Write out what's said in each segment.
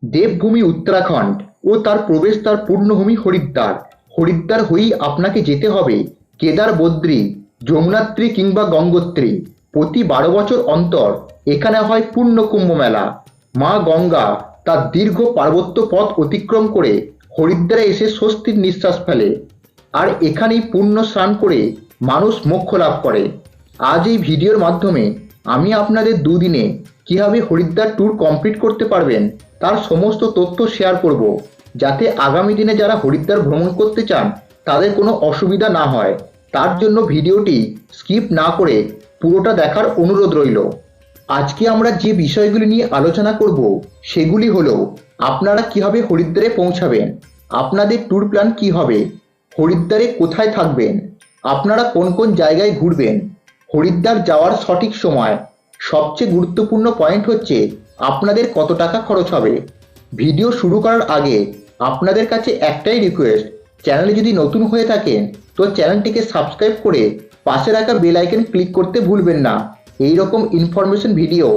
দেবভূমি উত্তরাখণ্ড ও তার প্রবেশদ্বার পূর্ণভূমি হরিদ্বার। হরিদ্বার হয়েই আপনাকে যেতে হবে কেদার, বদ্রী, যমুনাত্রী কিংবা গঙ্গোত্রী। প্রতি 12 বছর অন্তর এখানে হয় পূর্ণ কুম্ভ মেলা। মা গঙ্গা তার দীর্ঘ পার্বত্য পথ অতিক্রম করে হরিদ্বারে এসে স্বস্তির নিঃশ্বাস ফেলে, আর এখানেই পুণ্য স্নান করে মানুষ মোক্ষ লাভ করে। আজ এই ভিডিওর মাধ্যমে আমি আপনাদের দুদিনে কিভাবে হরিদ্বার ট্যুর কমপ্লিট করতে পারবেন তার সমস্ত তথ্য শেয়ার করব, যাতে আগামী দিনে যারা হরিদ্বার ভ্রমণ করতে চান তাদের কোনো অসুবিধা না হয়। তার জন্য ভিডিওটি স্কিপ না করে পুরোটা দেখার অনুরোধ রইল। আজকে আমরা যে বিষয়গুলি নিয়ে আলোচনা করব সেগুলি হলো: আপনারা কিভাবে হরিদ্বারে পৌঁছাবেন, আপনাদের ট্যুর প্ল্যান কি হবে, হরিদ্বারে কোথায় থাকবেন, আপনারা কোন কোন জায়গায় ঘুরবেন, হরিদ্বার যাওয়ার সঠিক সময়, সবচেয়ে গুরুত্বপূর্ণ পয়েন্ট হচ্ছে আপনাদের কত টাকা খরচ হবে। ভিডিও শুরু করার আগে আপনাদের কাছে একটাই রিকোয়েস্ট, চ্যানেলে যদি নতুন হয়ে থাকেন তো চ্যানেলটিকে সাবস্ক্রাইব করে পাশে রাখা বেল আইকন ক্লিক করতে ভুলবেন না। এই রকম ইনফরমেশন ভিডিও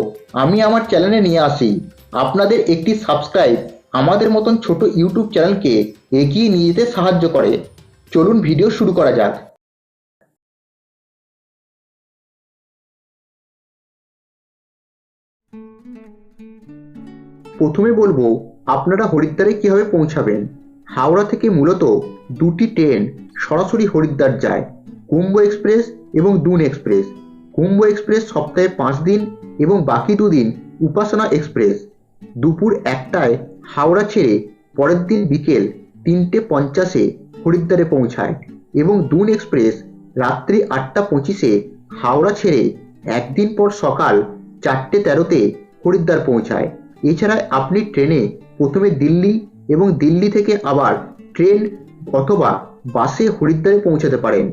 আমি আমার চ্যানেলে নিয়ে আসি। আপনাদের একটি সাবস্ক্রাইব আমাদের মতন ছোট ইউটিউব চ্যানেলকে এগিয়ে নিয়ে যেতে সাহায্য করে। চলুন ভিডিও শুরু করা যাক। প্রথমে বলবো আপনারা হরিদ্বারে কিভাবে পৌঁছাবেন। হাওড়া থেকে মূলত দুটি ট্রেন সরাসরি হরিদ্বার যায়, কুম্ভ এক্সপ্রেস এবং দুন এক্সপ্রেস। কুম্ভ এক্সপ্রেস সপ্তাহে 5 দিন এবং বাকি 2 দিন উপাসনা এক্সপ্রেস। দুপুর 1টায় হাওড়া ছেড়ে পরের দিন বিকেল 3:50-এ হরিদ্বারে পৌঁছায় এবং দুন এক্সপ্রেস রাত্রি 8:25-এ হাওড়া ছেড়ে একদিন পর সকাল 4:13-তে হরিদ্বার পৌঁছায়। এছাড়া আপনি ট্রেনে প্রথমে দিল্লি এবং দিল্লি থেকে আবার ট্রেন অথবা বাসে হরিদ্বারে পৌঁছাতে পারেন।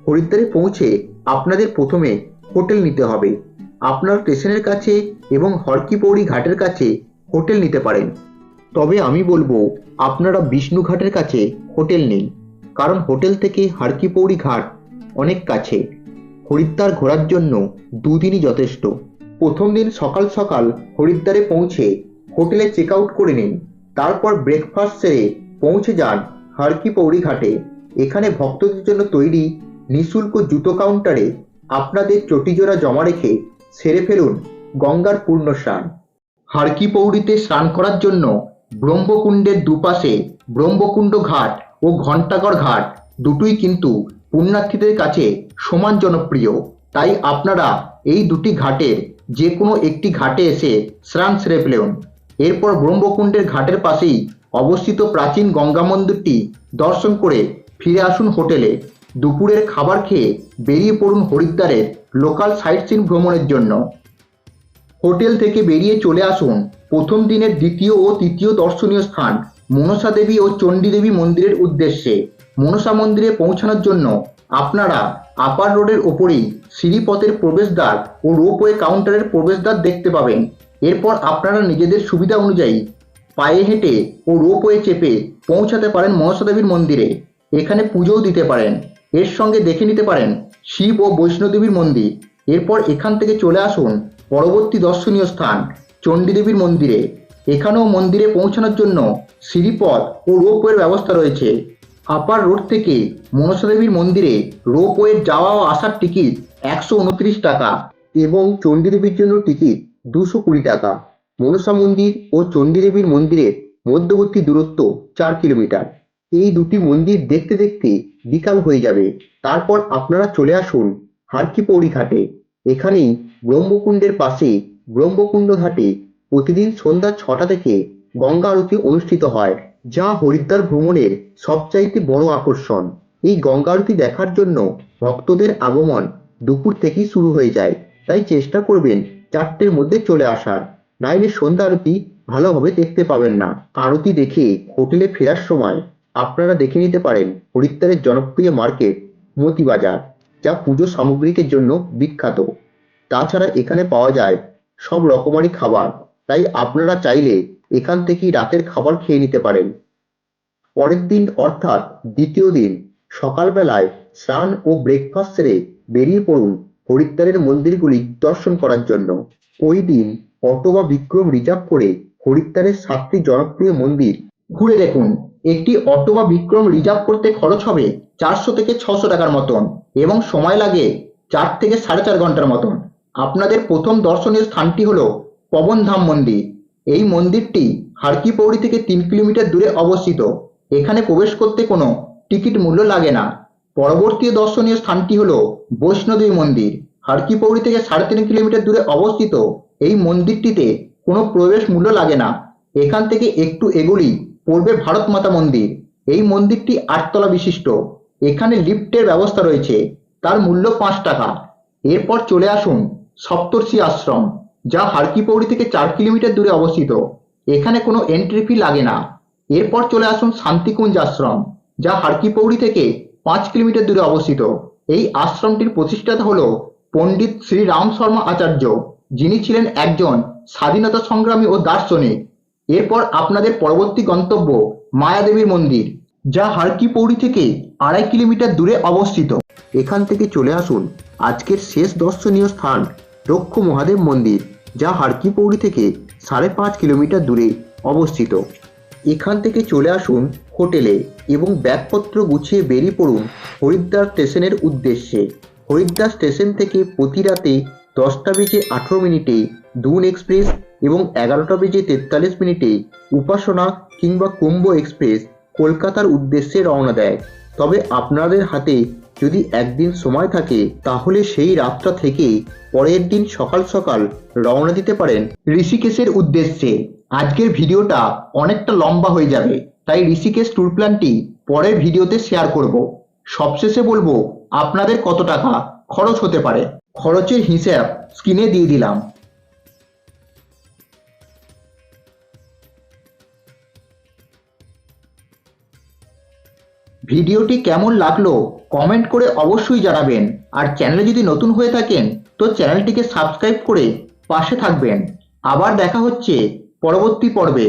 হরিদ্বারে পৌঁছে আপনাদের প্রথমে হোটেল নিতে হবে। আপনার স্টেশনের কাছে এবং হরকি পৌড়ি ঘাটের কাছে হোটেল নিতে পারেন, তবে আমি বলবো আপনারা বিষ্ণু ঘাটের কাছে হোটেল নিন, কারণ হোটেল থেকে হরকি পৌড়ি ঘাট অনেক কাছে। হরিদ্বার ঘোরার জন্য 2 দিনই যথেষ্ট। প্রথম দিন সকাল সকাল হরিদ্বারে পৌঁছে হোটেলে চেক আউট করে নিন, তারপর ব্রেকফাস্ট সেরে পৌঁছে যান হরকি পৌড়ি ঘাটে। এখানে ভক্তদের জন্য তৈরি নিঃশুল্ক জুতো কাউন্টারে আপনাদের চটিজোড়া জমা রেখে সেরে ফেলুন গঙ্গার পূর্ণ স্নান। হরকি পৌড়িতে স্নান করার জন্য ব্রহ্মকুণ্ডের দুপাশে ব্রহ্মকুণ্ড ঘাট ও ঘণ্টাঘর ঘাট দুটোই কিন্তু পুণ্যার্থীদের কাছে সমান জনপ্রিয়। তাই আপনারা এই দুটি ঘাটের যে কোনো একটি ঘাটে এসে স্নান সেরে ফেলুন। এরপর ব্রহ্মকুণ্ডের ঘাটের পাশেই অবস্থিত প্রাচীন গঙ্গা মন্দিরটি দর্শন করে ফিরে আসুন হোটেলে। দুপুরের খাবার খেয়ে বেরিয়ে পড়ুন হরিদ্বারের লোকাল সাইট সিন ভ্রমণের জন্য। হোটেল থেকে বেরিয়ে চলে আসুন প্রথম দিনের দ্বিতীয় ও তৃতীয় দর্শনীয় স্থান মনসা দেবী ও চণ্ডী দেবী মন্দিরের উদ্দেশ্যে। মনসা মন্দিরে পৌঁছানোর জন্য আপনারা আপার রোডের ওপরেই সিঁড়িপথের প্রবেশদ্বার ও রোপওয়ে কাউন্টারের প্রবেশদ্বার দেখতে পাবেন। এরপর আপনারা নিজেদের সুবিধা অনুযায়ী পায়ে হেঁটে ও রোপওয়ে চেপে পৌঁছাতে পারেন মনসা দেবীর মন্দিরে। এখানে পুজোও দিতে পারেন, এর সঙ্গে দেখে নিতে পারেন শিব ও বৈষ্ণোদেবীর মন্দির। এরপর এখান থেকে চলে আসুন পরবর্তী দর্শনীয় স্থান চণ্ডী দেবীর মন্দিরে। এখানেও মন্দিরে পৌঁছানোর জন্য সিঁড়িপথ ও রোপওয়ের ব্যবস্থা রয়েছে। আপার রোড থেকে মনসা দেবীর মন্দিরে রোপওয়ে যাওয়া ও আসার টিকিট 129 টাকা এবং চণ্ডী দেবীর জন্য টিকিট 220 টাকা। মনসা মন্দির ও চণ্ডী দেবীর মন্দিরের মধ্যবর্তী দূরত্ব 4 কিলোমিটার। এই দুটি মন্দির দেখতে দেখতে বিকাল হয়ে যাবে। তারপর আপনারা চলে আসুন হরকি পৌড়ি ঘাটে। এখানেই ব্রহ্মকুণ্ডের পাশে ব্রহ্মকুণ্ড ঘাটে প্রতিদিন সন্ধ্যা 6টা থেকে গঙ্গা আরতি অনুষ্ঠিত হয়, যা হরিদ্বার ভ্রমণের সবচাইতে বড় আকর্ষণ। এই গঙ্গা আরতি দেখার জন্য ভক্তদের আগমন দুপুর থেকেই শুরু হয়ে যায়, তাই চেষ্টা করবেন 4টের মধ্যে চলে আসার, নাইলে সন্ধ্যা আরতি ভালোভাবে দেখতে পাবেন না। আরতি দেখে হোটেলে ফেরার সময় আপনারা দেখে নিতে পারেন হরিদ্বারের জনপ্রিয় মার্কেট মতিবাজার, যা পুজো সামগ্রীর জন্য বিখ্যাত। তাছাড়া এখানে পাওয়া যায় সব রকমারি খাবার, তাই আপনারা চাইলে এখান থেকেই রাতের খাবার খেয়ে নিতে পারেন। পরের দিন অর্থাৎ দ্বিতীয় দিন সকালবেলায় স্নান ও ব্রেকফাস্ট সেরে বেরিয়ে পড়ুন হরিদ্বারের মন্দিরগুলি দর্শন করার জন্য। ওই দিন অটো বা বিক্রম রিজার্ভ করে হরিদ্বারের 7টি জনপ্রিয় মন্দির ঘুরে দেখুন। একটি অটো বা বিক্রম রিজার্ভ করতে খরচ হবে 400 থেকে 600 টাকার মতন এবং সময় লাগে 4 থেকে 4.5 ঘন্টার মতন। আপনাদের প্রথম দর্শনীয় স্থানটি হলো পবনধাম মন্দির। এই মন্দিরটি হারকি পৌড়ি থেকে 3 কিলোমিটার দূরে অবস্থিত। এখানে প্রবেশ করতে কোনো টিকিট মূল্য লাগে না। পরবর্তী দর্শনীয় স্থানটি হলো বৈষ্ণোদেবী মন্দির। হারকি পৌড়ি থেকে 3.5 কিলোমিটার দূরে অবস্থিত এই মন্দিরটিতে কোনো প্রবেশ মূল্য লাগে না। এখান থেকে একটু এগোলেই পড়বে ভারত মাতা মন্দির। এই মন্দিরটি 8 তলা বিশিষ্ট। এখানে লিফটের ব্যবস্থা রয়েছে, তার মূল্য 5 টাকা। এরপর চলে আসুন সপ্তর্ষি আশ্রম, যা হারকি পৌড়ি থেকে 4 কিলোমিটার দূরে অবস্থিত। এখানে কোনো এন্ট্রি ফি লাগে না। এরপর চলে আসুন শান্তিকুঞ্জ আশ্রম, যা হারকি পৌড়ি থেকে 5 কিলোমিটার দূরে অবস্থিত। এই আশ্রমটির প্রতিষ্ঠাতা হলো পণ্ডিত শ্রী রাম শর্মা আচার্য, যিনি ছিলেন একজন স্বাধীনতা সংগ্রামী ও দার্শনিক। এরপর আপনাদের পরবর্তী গন্তব্য মায়াদেবীর মন্দির, যা হারকি পৌড়ি থেকে 2.5 কিলোমিটার দূরে অবস্থিত। এখান থেকে চলে আসুন আজকের শেষ দর্শনীয় স্থান দক্ষ মহাদেব মন্দির, যা হারকি পৌড়ি থেকে 5.5 কিলোমিটার দূরে অবস্থিত। এখান থেকে চলে আসুন হোটেলে এবং ব্যাগপত্র গুছিয়ে বেরিয়ে পড়ুন হরিদ্বার স্টেশনের উদ্দেশ্যে। হরিদ্বার স্টেশন থেকে প্রতি রাতে 10টা বেজে 18 মিনিটে দুন এক্সপ্রেস এবং 11টা বেজে 43 মিনিটে উপাসনা কিংবা কুম্ভ এক্সপ্রেস কলকাতার উদ্দেশ্যে রওনা দেয়। তবে আপনাদের হাতে যদি একদিন সময় থাকে তাহলে সেই রাতটা থেকে পরের দিন সকাল সকাল রওনা দিতে পারেন ঋষিকেশের উদ্দেশ্যে। আজকের ভিডিওটা অনেকটা লম্বা হয়ে যাবে, তাই ঋষিকেশ ট্যুর প্ল্যানটি পরের ভিডিওতে শেয়ার করব। সবশেষে বলবো আপনাদের কত টাকা খরচ হতে পারে। খরচের হিসাব স্ক্রিনে দিয়ে দিলাম। ভিডিওটি কেমন লাগলো কমেন্ট করে অবশ্যই জানাবেন। আর চ্যানেলে যদি নতুন হয়ে থাকেন তো চ্যানেলটিকে সাবস্ক্রাইব করে পাশে থাকবেন। আবার দেখা হচ্ছে পরবর্তী পর্বে।